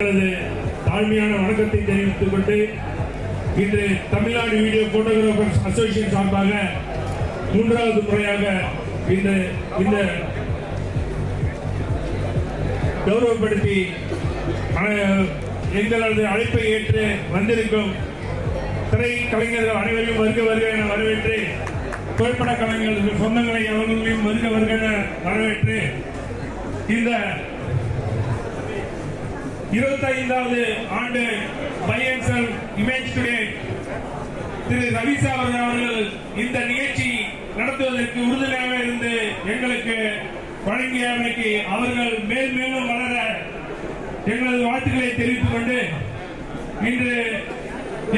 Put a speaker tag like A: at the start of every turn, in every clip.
A: எங்களது தாழ்மையான வணக்கத்தை தெரிவித்துக் கொண்டு இன்று தமிழ்நாடு வீடியோ போட்டோகிராஃபர்ஸ் அசோசியேஷன் சார்பாக மூன்றாவது முறையாக இந்த கௌரவப்படுத்தி எங்களது அழைப்பை ஏற்று வந்திருக்கும் திரை கலைஞர்கள் அனைவரையும் வருக வருக என வரவேற்று, புகைப்பட கலைஞர்கள் சொந்தங்களை அவர்களையும் வருக வருக என வரவேற்று, இந்த 25வது ஆண்டு பையன்சல் இமேஜ் டுடே திரு ரவி சார் அவர்கள் இந்த நிகழ்ச்சி நடத்துவதற்கு உறுதுணையாக இருந்து எங்களுக்கு வழங்கியமைக்கு அவர்கள் மேல் மேலும் வளர எங்களது வாழ்த்துக்களை தெரிவித்துக் கொண்டு, இன்று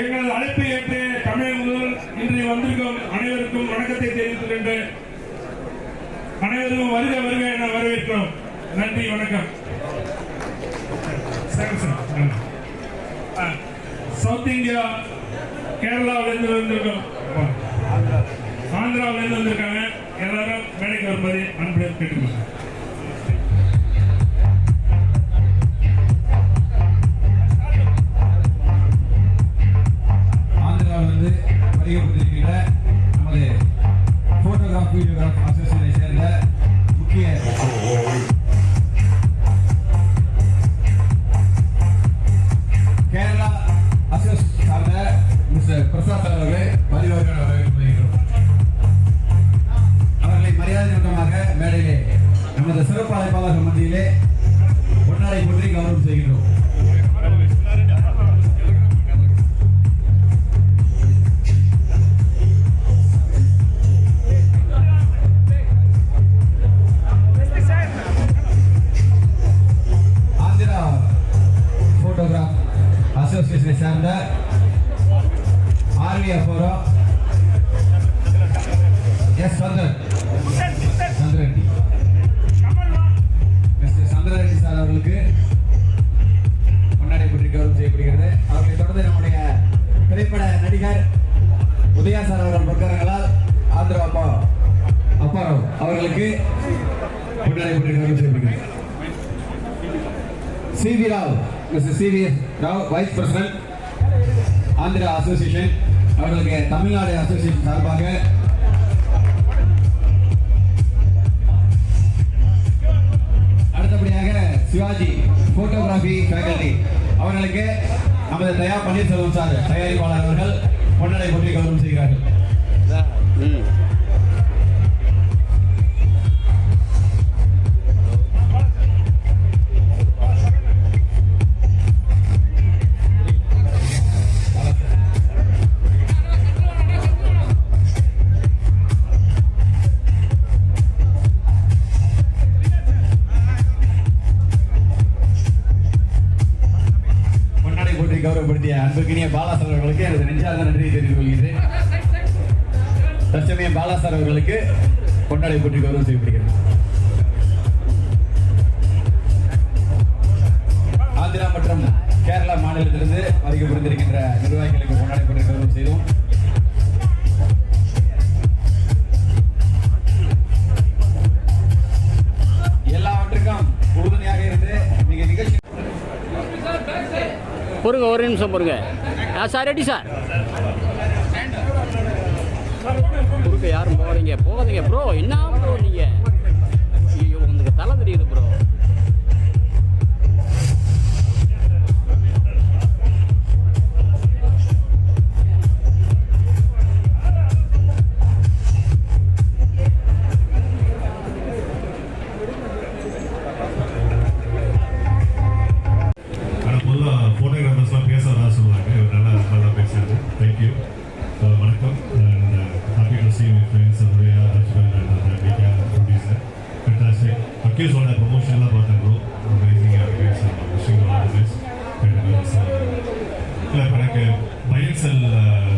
A: எங்களது அழைப்பை ஏற்று தமிழகம் முதல் இன்று வந்திருக்கும் அனைவருக்கும் வணக்கத்தை தெரிவித்துக் கொண்டு அனைவருக்கும் வருக வருக என வரவேற்கிறோம். நன்றி, வணக்கம். சவுத் இந்தியா கேரளாவிலிருந்து வந்திருக்கோம், ஆந்திராவிலிருந்து வந்திருக்காங்க. எல்லாரும் மேடைக்கு வரும்போது அன்புடன் கேட்டுக்கொள்ளுங்க.
B: ஆந்திராவிலிருந்து வருகின்ற நமது போட்டோகிராஃப் வீடியோகிராஃப் அசோசியேஷனை சேர்ந்த முக்கிய கேரளா அசோசியேஷன் சார்ந்த மிஸ்டர் பிரசாத் அவர்களை பதிவாக வரவேற்கிறோம். அவர்களை மரியாதை நிமித்தமாக மேடையிலே நமது சிறப்பு அழைப்பாளர்கள் மத்தியிலே பொன்னாடை போற்றி கௌரவம் செய்கின்றோம். ஆந்திரா போட்டோகிராஃப் அசோசியேஷனை சார்ந்த ஆர்விஎஃப்ஓ எஸ் சந்திரரெட்டி மிஸ்டர் சந்திரரெட்டி சார் அவர்களுக்கு முன்னாடி பற்றி கௌரவம் செய்யப்படுகிறது. அவர்களை தொடர்ந்து நம்முடைய திரைப்பட நடிகர் உதயா சார் அவர்கள் பொற்காரங்களால் ஆந்திரா அப்பாராவ் அவர்களுக்கு முன்னாடி பற்றி கௌரவம் செய்யப்படுகிறது. C V Rao mister C V Rao vice president Andhra association அவர்களுக்கு தமிழ்நாடு அசோசியேஷன் சார்பாக அடுத்தபடியாக சிவாஜி போட்டோகிராஃபி ஃபேக்கல்டி அவர்களுக்கு நமது தயா பன்னீர்செல்வம் சார் தயாரிப்பாளர் அவர்கள் பொன்னடை போற்றி கௌரவம் செய்கிறார்கள். கௌரவப்படுத்திய அன்புக்கினிய பாலாசார் அவர்களுக்கு எனது நெஞ்சார்ந்த நன்றியை தெரிவித்துக் கொள்கிறேன். தற்சமயம் பாலாசார் அவர்களுக்கு பொன்னாடை போற்றி கௌரவம் செய்யப்படுகிறது. ஆந்திரா மற்றும் கேரளா மாநிலத்திலிருந்து வருகை புரிந்திருக்கின்ற நிர்வாகிகளுக்கு பொன்னாடை போற்றி கௌரவம் செய்தோம். எல்லாவற்றுக்கும் உறுதுணையாக இருந்து நீங்க நிகழ்ச்சி
C: பொறுங்க, ஒரு நிமிஷம் பொறுங்க. சார் ரெடி சார், பொறுங்க, யாரும் போகாதீங்க ப்ரோ. என்ன ப்ரோ நீங்கள் உங்களுக்கு தலை தெரியுது ப்ரோ.
D: ஃபோட்டோகிராஃபர்ஸ்லாம் பேசுறதா சொல்லுவாங்க. நல்லா பேசுறது. தேங்க்யூ, வணக்கம். Happy to see my friends Surya, Rajvan and Vika producer. Fantastic. அக்யூஸோட ப்ரொமோஷன்லாம் பார்த்தேன் bro. Amazing artist. Wishing all the best. இல்லை இப்போ எனக்கு பையன்சல்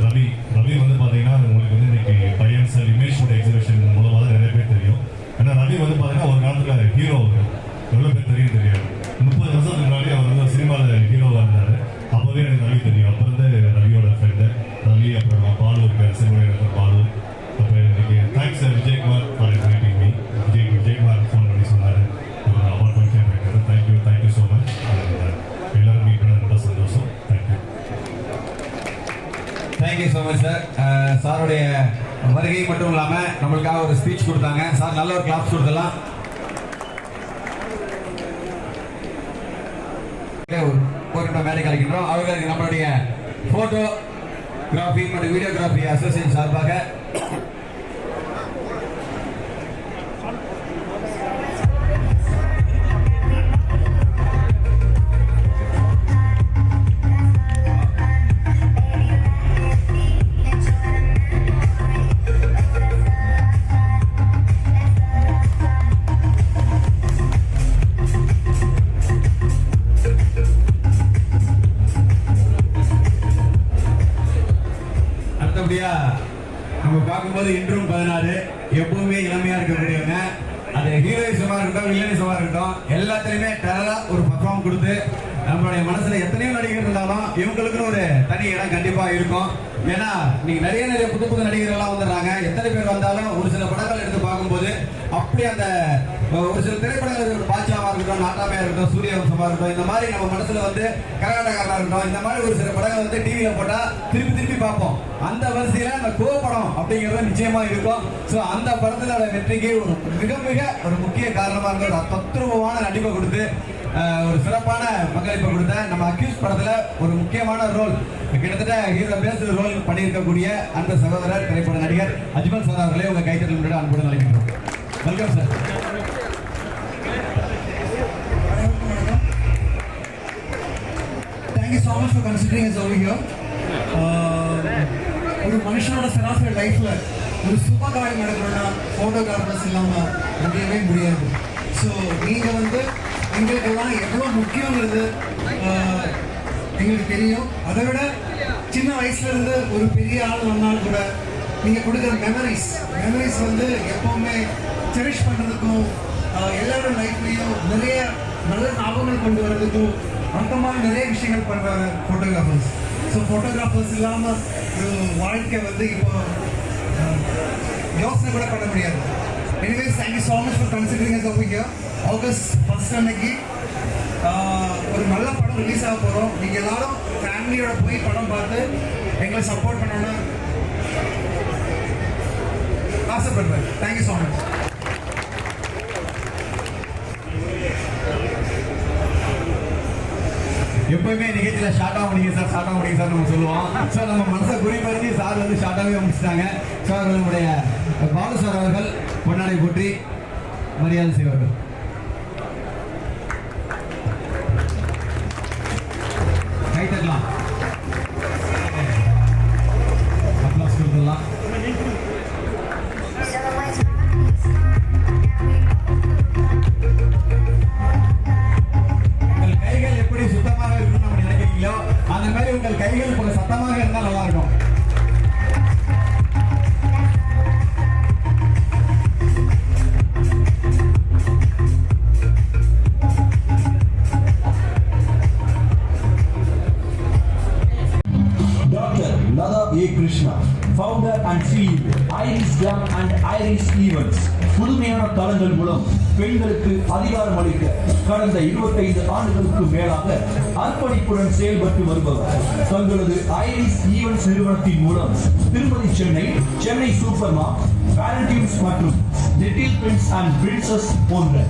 D: ரவி வந்து பார்த்தீங்கன்னா உங்களுக்கு வந்து இன்னைக்கு பையன்சல் இமேஜ் டுடே எக்ஸிபிஷன் மூலமாக தான் நிறைய பேர் தெரியும். ஏன்னா ரவி வந்து பார்த்தீங்கன்னா ஒரு காலத்தில் ஹீரோ எவ்வளோ பேர் தெரியும் 30 வருஷத்துக்கு முன்னாடி அவர் வந்து சினிமாவில் ஹீரோவாக இருந்தார். அப்போவே எனக்கு ரவி தெரியும். அப்போ இருந்து ரவியோட ஃப்ரெண்டு ரவி, அப்புறம் பாலு இருக்கார், சிறுவனை பாலு. அப்போ இன்னைக்கு thanks Vijayakumar for inviting me. Vijayakumar phone பண்ணி சொன்னார் அவார்ட் ஃபங்க்ஷன்
B: மச் சார். சாருடைய வருகை மட்டும் இல்லாம நம்மளுக்காக ஒரு ஸ்பீச் கொடுத்தாங்க. சார் நல்ல ஒரு கிளாப்ஸ் கொடுத்தலாம். ஒரு மேடை கலைக்கின்றோம். அவர்களுக்கு நம்மளுடைய போட்டோகிராஃபி மற்றும் வீடியோகிராஃபி அசோசியேஷன் சார்பாக நம்ம பார்க்கும்போது இன்றும் 16 எப்பவுமே இளமையா இருக்கக்கூடியவங்க. அது ஹீரோயிசமா இருக்கட்டும், வில்லனிசமா இருக்கட்டும், எல்லாத்துலயுமே டெரரா ஒரு பர்ஃபார்ம் கொடுத்து நம்மளுடைய மனசுல எத்தனையோ நடிகர் இருந்தாலும் இவங்களுக்குன்னு ஒரு தனி இடம் கண்டிப்பா இருக்கும். ஏன்னா நீங்க நிறைய புது நடிகர்கள் எல்லாம் வந்துடுறாங்க. எத்தனை பேர் வந்தாலும் ஒரு சில படங்கள் எடுத்து பார்க்கும்போது அப்படி அந்த ஒரு சில திரைப்படங்கள் பாட்சாவா இருக்கட்டும், நாட்டாமையா இருக்கட்டும், சூரியவம்சமா இருக்கட்டும், இந்த மாதிரி நம்ம மனசுல வந்து கரகாட்டக்காரா இருக்கட்டும், இந்த மாதிரி ஒரு சில படங்கள் வந்து டிவியில போட்டா திருப்பி பார்ப்போம். அந்த வரிசையில அந்த கோபடம் அப்படிங்கிறது நிச்சயமா இருக்கும். ஸோ அந்த படத்துல வெற்றிக்கு மிக ஒரு முக்கிய காரணமா இருந்த ஒரு தத்ரூபமான நடிப்பை கொடுத்து ஒரு சிறப்பான பங்களிப்பை கொடுத்த நம்ம அக்யூஸ் படத்துல ஒரு முக்கியமான ரோல், கிட்டத்தட்ட ஹீரோ பேஸ் ரோல் பண்ணியிருக்கக்கூடிய அந்த சகோதரர் திரைப்பட நடிகர் அஜ்மல் சார் அவர்களே உங்க கைத்தட்டல் முன்னாடி அன்புடன் அழைக்கின்றோம். Welcome sir.
E: Thank you so much for considering us over here. ஒரு மனுஷனோட சராசரி லைஃப்ல ஒரு சுப காரியம் நடக்கணும்னா போட்டோகிராஃபர்ஸ் இல்லாம முடியவே முடியாது. ஸோ நீங்க வந்து எங்களுக்கெல்லாம் எவ்வளோ முக்கியங்கிறது எங்களுக்கு தெரியும். அதை விட சின்ன வயசுல இருந்து ஒரு பெரிய ஆள் வந்தாலும் கூட நீங்க கொடுக்குற மெமரிஸ் வந்து எப்பவுமே செரிஷ் பண்றதுக்கும் எல்லாரோட லைஃப்லையும் நிறைய நல்ல ஞாபகங்கள் கொண்டு வர்றதுக்கும் அந்த மாதிரி நிறைய விஷயங்கள் பண்றாங்க ஃபோட்டோகிராஃபர்ஸ். ஸோ ஃபோட்டோகிராஃபர்ஸ் இல்லாமல் ஒரு வாழ்க்கை வந்து இப்போ யோசனை கூட பண்ண முடியாது. Anyways thank you so much for considering us over here. August 1 அன்னைக்கு ஒரு நல்ல படம் ரிலீஸ் ஆக போகிறோம். நீங்கள் எல்லாரும் ஃபேமிலியோட போய் படம் பார்த்து எங்களை சப்போர்ட் பண்ணணும்னு ஆசைப்படுறேன். Thank you so much.
B: எப்பவுமே நிகழ்ச்சியில ஷார்ட்டாக முடிங்க சார் நம்ம சொல்லுவோம். ஸோ நம்ம மனசை குறிப்பறிஞ்சு சார் வந்து ஷார்ட்டாகவே முடிச்சிட்டாங்க. சார் நம்முடைய பாலு சார் அவர்கள் பொன்னாடை போற்றி மரியாதை செய்வார்கள். கைத்தட்டலாம், அப்ளாஸ் கொடுத்துடலாம். உங்கள் கைகள் எப்படி சுத்தமாக இருக்கணும்னு நம்ம நினைக்கிறீங்களோ அந்த மாதிரி உங்கள் கைகள் கொஞ்சம் சத்தமாக இருந்தால் நல்லா இருக்கும்.
F: Krishna, founder and CEO, Iris Glam and Iris Events. புதுமையான தளங்கள் மூலம் பெண்களுக்கு அதிகாரம் அளிக்க கடந்த 25 ஆண்டுகளுக்கு மேலாக அர்ப்பணிப்புடன் செயல்பட்டு வருபவர். தங்களது ஐரிஸ் ஈவென்ட்ஸ் நிறுவனத்தின் மூலம் திருமதி சென்னை சூப்பர்மா, வேலண்டைன்ஸ் மற்றும் லிட்டில் பிரின்ஸ் அண்ட் பிரின்சஸ் போன்ற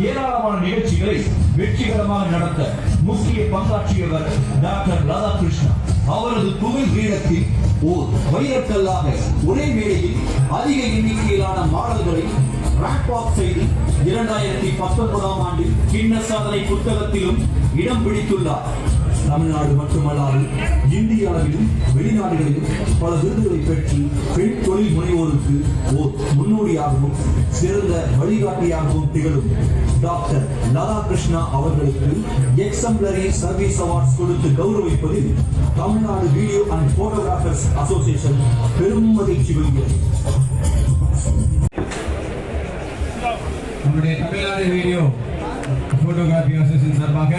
F: ஏராளமான நிகழ்ச்சிகளை வெற்றிகரமாக நடத்த முக்கிய பங்காற்றியவர் டாக்டர் ராதாகிருஷ்ணா. அவரது புகழ் வீரத்தில் ஓர் வைரக்கல்லாக ஒரே மேடையில் அதிக எண்ணிக்கையிலான மாடல்களை ரேங்க் வாக் செய்து 2019 ஆண்டில் கின்னஸ் சாதனை புத்தகத்திலும் இடம் பிடித்துள்ளார். தமிழ்நாடு மட்டுமல்லாது இந்திய அளவிலும் வெளிநாடுகளிலும் பல விருதுகளை பெற்று பெண் தொழில் முனைவோருக்கு ஓர் முன்னோடியாகவும் சிறந்த வழிகாட்டியாகவும் திகழும் டாக்டர் ராதாகிருஷ்ணா அவர்களுக்கு எக்ஸம்ப்ளரி சர்வீஸ் அவார்ட்ஸ் கொடுத்து கௌரவிப்பதில் Tamil Nadu video and photographers association பெரும் மகிழ்ச்சி கொள்கிறது.
B: நம்முடைய தமிழ்நாடு வீடியோ போட்டோகிராஃபி அசோசியேஷன் சார்பாக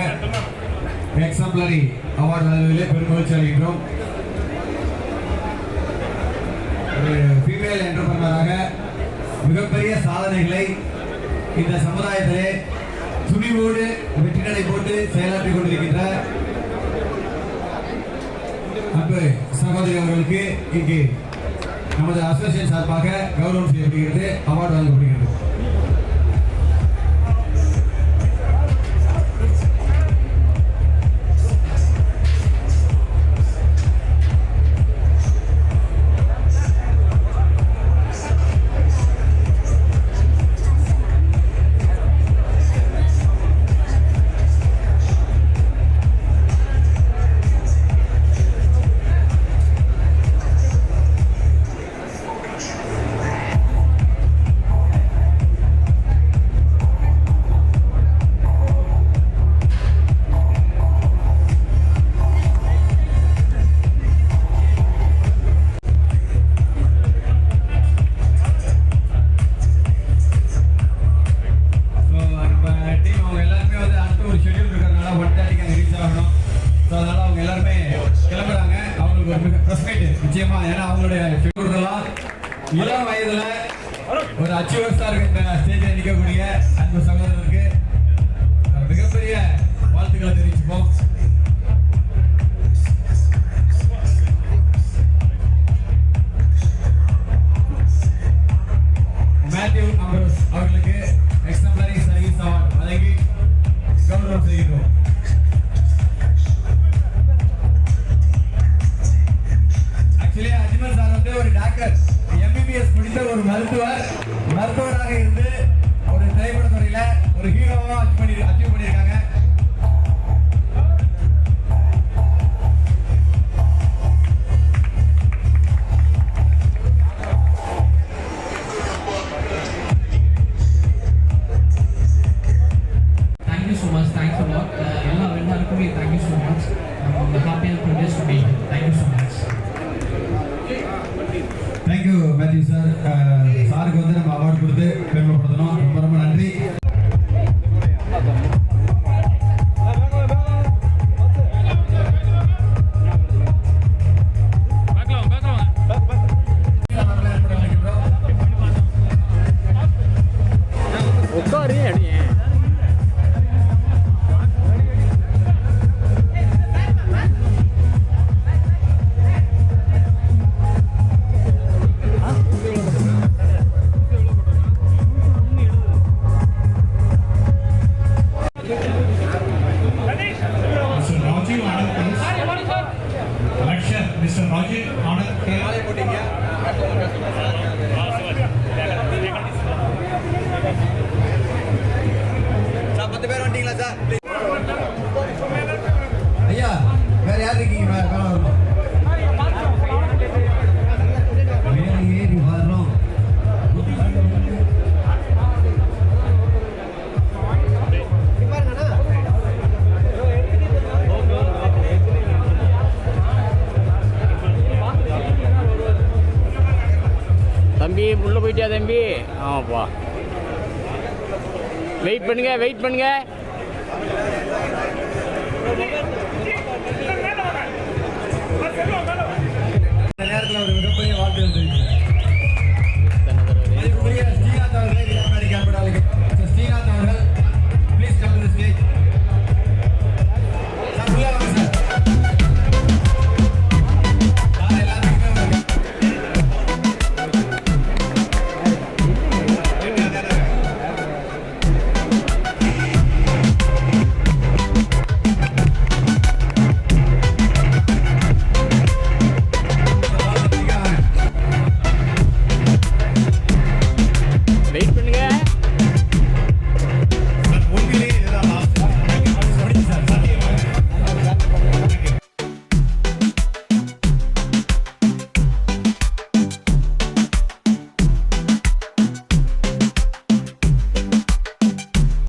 B: எக்ஸம்ப்ளரி அவார்டு வழங்குவதிலே பெருமகிழ்ச்சி அடைகின்றோம். ஒரு ஃபீமேல் என்டர்பிரனராக மிகப்பெரிய சாதனைகளை இந்த சமுதாயத்திலே துணிவோடு வெற்றி நடை போட்டு செயலாற்றிக் கொண்டிருக்கின்ற அன்பு சகோதரர் சகோதரி அவர்களுக்கு இங்கு நமது அசோசியேஷன் சார்பாக கௌரவம் செய்யப்படுகிறது, அவார்டு வழங்கப்படுகிறது. நிச்சயமா ஏன்னா அவங்களுடைய இளம் வயதுல ஒரு அச்சீவர்ஸா இருக்க ஸ்டேஜ்ல நிற்கக்கூடிய அன்பு சகோதரருக்கு மிகப்பெரிய வாழ்த்துக்களை தெரிவிச்சுப்போம். மேத்யூ அம்ப்ரோஸ் அவர்களுக்கு எக்ஸாம்பிளரி சர்வீஸ் அவார்டு வழங்கி கௌரவம் செய்கிறோம். அஜ்மல் சார் வந்து ஒரு டாக்டர், எம்பிபிஎஸ் முடித்த ஒரு மருத்துவராக இருந்து ஒரு திரைப்பட துறையில ஒரு ஹீரோவா அச்சீவ் பண்ணியிருக்காங்க.
G: Thank you so much. Thanks a lot. எல்லாருக்குமே thank you so much. I'm happy and privileged to be here. Thank you so much.
B: Thank you Mathew sir. சாருக்கு வந்து நம்ம அவார்டு கொடுத்து பெருமைப்படுத்தணும். ரொம்ப ரொம்ப நன்றி.
C: உட்காரு அப்படியே.
A: Mr. Rajiv Anand
B: ஐயா வேற யார் இருக்கீங்க? ஏறி வரோம்.
C: தம்பி உள்ள போயிட்டியா தம்பி? ஆமாப்பா, வெயிட் பண்ணுங்க.